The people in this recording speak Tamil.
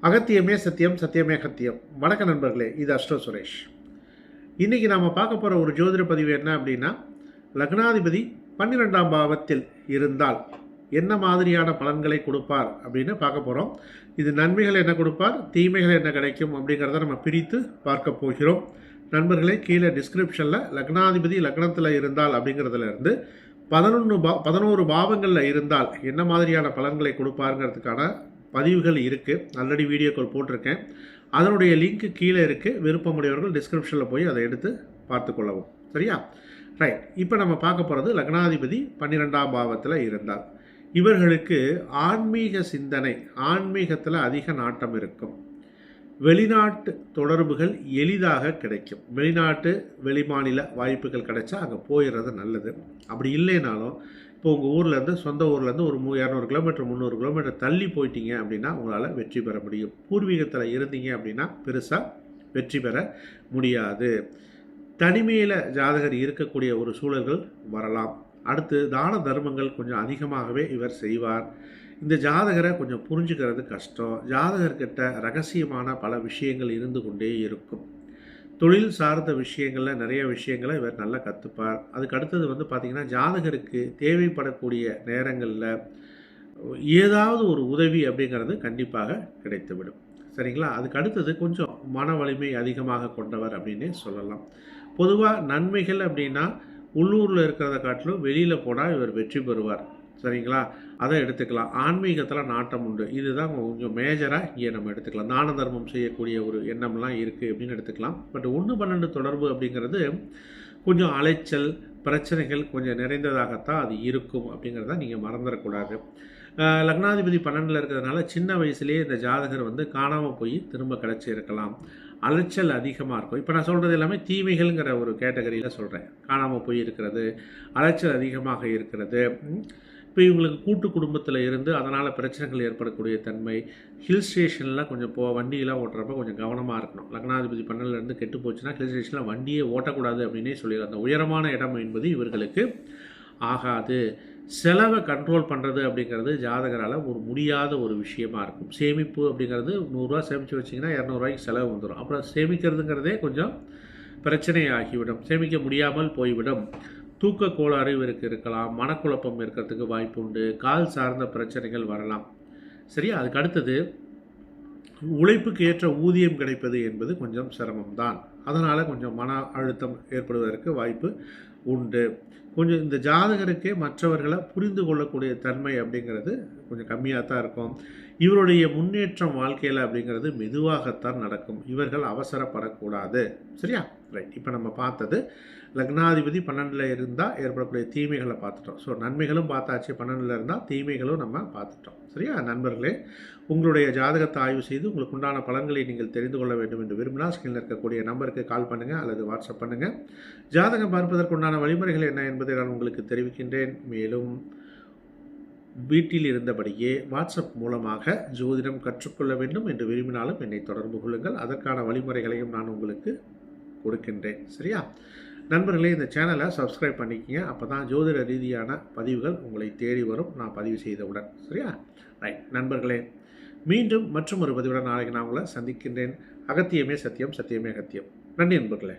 அகத்தியமே சத்தியம், சத்தியமே அகத்தியம். வணக்க நண்பர்களே, இது அஸ்ட்ரோ சுரேஷ். இன்றைக்கி நாம் பார்க்க போகிற ஒரு ஜோதிட பதிவு என்ன அப்படின்னா, லக்னாதிபதி 12ஆம் பாவத்தில் இருந்தால் என்ன மாதிரியான பலன்களை கொடுப்பார் அப்படின்னு பார்க்க போகிறோம். இது நன்மைகள் என்ன கொடுப்பார், தீமைகள் என்ன கிடைக்கும் அப்படிங்கிறத நம்ம பிரித்து பார்க்க போகிறோம். நண்பர்களே, கீழே டிஸ்கிரிப்ஷனில் லக்னாதிபதி லக்னத்தில் இருந்தால் அப்படிங்கிறதுலேருந்து 11 பாவங்களில் இருந்தால் என்ன மாதிரியான பலன்களை கொடுப்பாருங்கிறதுக்கான பதிவுகள் இருக்குது. ஆல்ரெடி வீடியோக்கள் போட்டிருக்கேன். அதனுடைய லிங்க் கீழே இருக்குது. விருப்பமுடையவர்கள் டிஸ்கிரிப்ஷனில் போய் அதை எடுத்து பார்த்துக்கொள்ளவும். சரியா? ரைட். இப்போ நம்ம பார்க்க போகிறது லக்னாதிபதி 12ஆம் பாவத்தில் இருந்தால் இவர்களுக்கு ஆன்மீக சிந்தனை, ஆன்மீகத்தில் அதிக நாட்டம் இருக்கும். வெளிநாட்டு தொடர்புகள் எளிதாக கிடைக்கும். வெளிநாட்டு வெளிமாநில வாய்ப்புகள் கிடைச்சா அங்கே போயிடுறது நல்லது. அப்படி இல்லைனாலும் இப்போ உங்கள் ஊர்லேருந்து, சொந்த ஊர்லேருந்து ஒரு 200 கிலோமீட்டர் 300 கிலோமீட்டர் தள்ளி போயிட்டீங்க அப்படின்னா உங்களால் வெற்றி பெற முடியும். பூர்வீகத்தில் இருந்தீங்க அப்படின்னா பெருசாக வெற்றி பெற முடியாது. தனிமையில் ஜாதகர் இருக்கக்கூடிய ஒரு சூழல்கள் வரலாம். அடுத்து தான தர்மங்கள் கொஞ்சம் அதிகமாகவே இவர் செய்வார். இந்த ஜாதகரை கொஞ்சம் புரிஞ்சுக்கிறது கஷ்டம். ஜாதகர்கிட்ட ரகசியமான பல விஷயங்கள் இருந்து கொண்டே இருக்கும். தொழில் சார்ந்த விஷயங்களில் நிறைய விஷயங்களை இவர் நல்லா கற்றுப்பார். அதுக்கு அடுத்தது பார்த்திங்கன்னா, ஜாதகருக்கு தேவைப்படக்கூடிய நேரங்களில் ஏதாவது ஒரு உதவி அப்படிங்கிறது கண்டிப்பாக கிடைத்துவிடும். சரிங்களா? அதுக்கு அடுத்தது கொஞ்சம் மன வலிமை அதிகமாக கொண்டவர் அப்படின்னே சொல்லலாம். பொதுவாக நன்மைகள் அப்படின்னா உள்ளூரில் இருக்கிறத காட்டிலும் வெளியில் போனால் இவர் வெற்றி பெறுவார். சரிங்களா? அதை எடுத்துக்கலாம். ஆன்மீகத்தில் நாட்டம் உண்டு. இதுதான் கொஞ்சம் மேஜராக இங்கே நம்ம எடுத்துக்கலாம். தான தர்மம் செய்யக்கூடிய ஒரு எண்ணம்லாம் இருக்குது அப்படின்னு எடுத்துக்கலாம். பட் 1-12 தொடர்பு அப்படிங்கிறது கொஞ்சம் அலைச்சல், பிரச்சனைகள் கொஞ்சம் நிறைந்ததாகத்தான் அது இருக்கும் அப்படிங்கிறத நீங்கள் மறந்துடக்கூடாது. லக்னாதிபதி 12 இருக்கிறதுனால சின்ன வயசுலேயே இந்த ஜாதகர் காணாமல் போய் திரும்ப கிடச்சி இருக்கலாம். அலைச்சல் அதிகமாக இருக்கும். இப்போ நான் சொல்கிறது எல்லாமே தீமைகள்ங்கிற ஒரு கேட்டகரியில் சொல்கிறேன். காணாமல் போய் இருக்கிறது, அலைச்சல் அதிகமாக இருக்கிறது. இப்போ இவங்களுக்கு கூட்டு குடும்பத்தில் இருந்து அதனால் பிரச்சனைகள் ஏற்படக்கூடிய தன்மை. ஹில் ஸ்டேஷனில் கொஞ்சம் வண்டியெலாம் ஓட்டுறப்ப கொஞ்சம் கவனமாக இருக்கணும். லக்னாதிபதி 12 கெட்டு போச்சுன்னா ஹில் ஸ்டேஷனில் வண்டியே ஓட்டக்கூடாது அப்படின்னே சொல்லிடுறாங்க. அந்த உயரமான இடம் என்பது இவர்களுக்கு ஆகாது. செலவை கண்ட்ரோல் பண்ணுறது அப்படிங்கிறது ஜாதகரால் ஒரு முடியாத ஒரு விஷயமா இருக்கும். சேமிப்பு அப்படிங்கிறது 100 ரூபா சேமித்து வச்சிங்கன்னா 200 ரூபாய்க்கு செலவு வந்துடும். அப்புறம் சேமிக்கிறதுங்கிறதே கொஞ்சம் பிரச்சனை ஆகிவிடும். சேமிக்க முடியாமல் போய்விடும். தூக்க கோளாறு இவருக்கு இருக்கலாம். மனக்குழப்பம் இருக்கிறதுக்கு வாய்ப்பு உண்டு. கால் சார்ந்த பிரச்சனைகள் வரலாம். சரியா? அதுக்கு அடுத்தது உழைப்புக்கு ஏற்ற ஊதியம் கிடைப்பது என்பது கொஞ்சம் சிரமம்தான். அதனால் கொஞ்சம் மன அழுத்தம் ஏற்படுவதற்கு வாய்ப்பு உண்டு. கொஞ்சம் இந்த ஜாதகருக்கே மற்றவர்களை புரிந்து கொள்ளக்கூடிய தன்மை அப்படிங்கிறது கொஞ்சம் கம்மியாக தான் இருக்கும். இவருடைய முன்னேற்றம் வாழ்க்கையில் அப்படிங்கிறது மெதுவாகத்தான் நடக்கும். இவர்கள் அவசரப்படக்கூடாது. சரியா? ரைட். இப்போ நம்ம பார்த்தது லக்னாதிபதி 12 இருந்தால் ஏற்படக்கூடிய தீமைகளை பார்த்துட்டோம். ஸோ நன்மைகளும் பார்த்தாச்சு, 12 இருந்தால் தீமைகளும் நம்ம பார்த்துட்டோம். சரியா? நண்பர்களே, உங்களுடைய ஜாதகத்தை ஆய்வு செய்து உங்களுக்கு உண்டான பலன்களை நீங்கள் தெரிந்து கொள்ள வேண்டும் என்று விரும்பினால் ஸ்கிரீனில் இருக்கக்கூடிய நம்பருக்கு கால் பண்ணுங்கள் அல்லது வாட்ஸ்அப் பண்ணுங்கள். ஜாதகம் பார்ப்பதற்குண்டான வழிமுறைகள் என்ன என்பதை நான் உங்களுக்கு தெரிவிக்கின்றேன். மேலும் வீட்டில் இருந்தபடியே வாட்ஸ்அப் மூலமாக ஜோதிடம் கற்றுக்கொள்ள வேண்டும் என்று விரும்பினாலும் என்னை தொடர்பு கொள்ளுங்கள். அதற்கான வழிமுறைகளையும் நான் உங்களுக்கு கொடுக்கின்றேன். சரியா? நண்பர்களே, இந்த சேனலை சப்ஸ்கிரைப் பண்ணிக்கிங்க. அப்போ தான் ஜோதிட ரீதியான பதிவுகள் உங்களை தேடி வரும், நான் பதிவு செய்தவுடன். சரியா? ரைட். நண்பர்களே, மீண்டும் மற்றும் ஒரு பதிவுடன் நாளைக்கு நான் உங்களை சந்திக்கின்றேன். அகத்தியமே சத்தியம், சத்தியமே அகத்தியம். நன்றி நண்பர்களே.